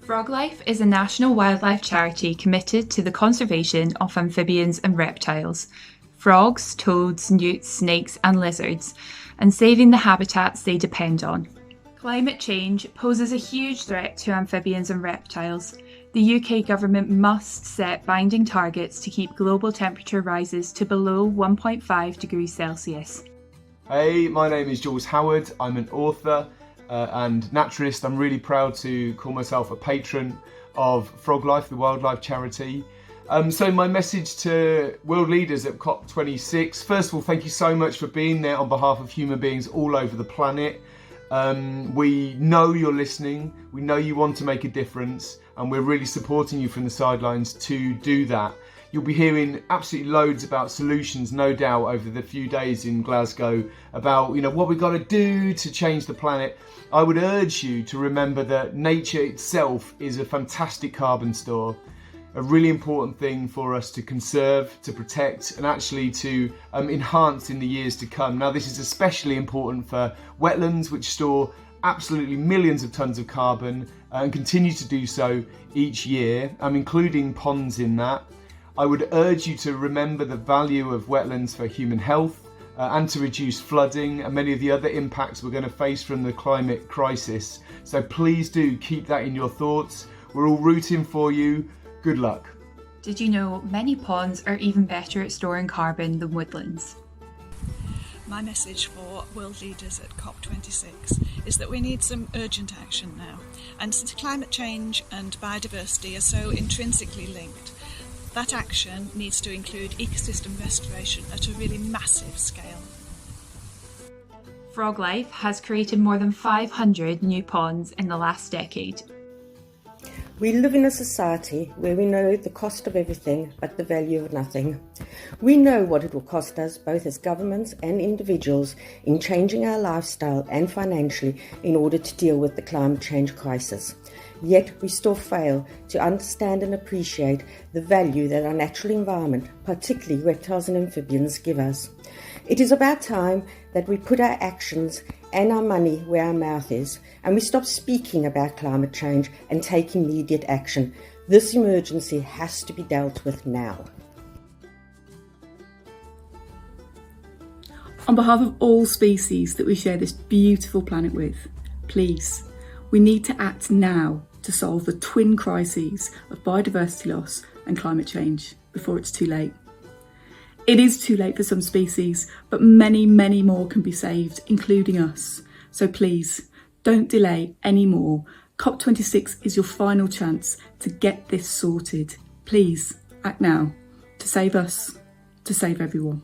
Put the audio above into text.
Froglife is a national wildlife charity committed to the conservation of amphibians and reptiles, frogs, toads, newts, snakes and lizards, and saving the habitats they depend on. Climate change poses a huge threat to amphibians and reptiles. The UK government must set binding targets to keep global temperature rises to below 1.5 degrees Celsius. Hey, my name is Jules Howard. I'm an author and naturalist. I'm really proud to call myself a patron of Froglife, the wildlife charity. So my message to world leaders at COP26, first of all, thank you so much for being there on behalf of human beings all over the planet. We know you're listening, we know you want to make a difference, and we're really supporting you from the sidelines to do that. You'll be hearing absolutely loads about solutions, no doubt, over the few days in Glasgow about, what we've got to do to change the planet. I would urge you to remember that nature itself is a fantastic carbon store, a really important thing for us to conserve, to protect, and actually to enhance in the years to come. Now, this is especially important for wetlands, which store absolutely millions of tons of carbon and continue to do so each year, including ponds in that. I would urge you to remember the value of wetlands for human health and to reduce flooding and many of the other impacts we're going to face from the climate crisis. So please do keep that in your thoughts. We're all rooting for you. Good luck. Did you know many ponds are even better at storing carbon than woodlands? My message for world leaders at COP26 is that we need some urgent action now. And since climate change and biodiversity are so intrinsically linked, that action needs to include ecosystem restoration at a really massive scale. Froglife has created more than 500 new ponds in the last decade. We live in a society where we know the cost of everything but the value of nothing. We know what it will cost us, both as governments and individuals, in changing our lifestyle and financially in order to deal with the climate change crisis. Yet we still fail to understand and appreciate the value that our natural environment, particularly reptiles and amphibians, give us. It is about time that we put our actions and our money where our mouth is, and we stop speaking about climate change and take immediate action. This emergency has to be dealt with now. On behalf of all species that we share this beautiful planet with, please, we need to act now to solve the twin crises of biodiversity loss and climate change before it's too late. It is too late for some species, but many, many more can be saved, including us. So please, don't delay anymore. COP26 is your final chance to get this sorted. Please, act now to save us, to save everyone.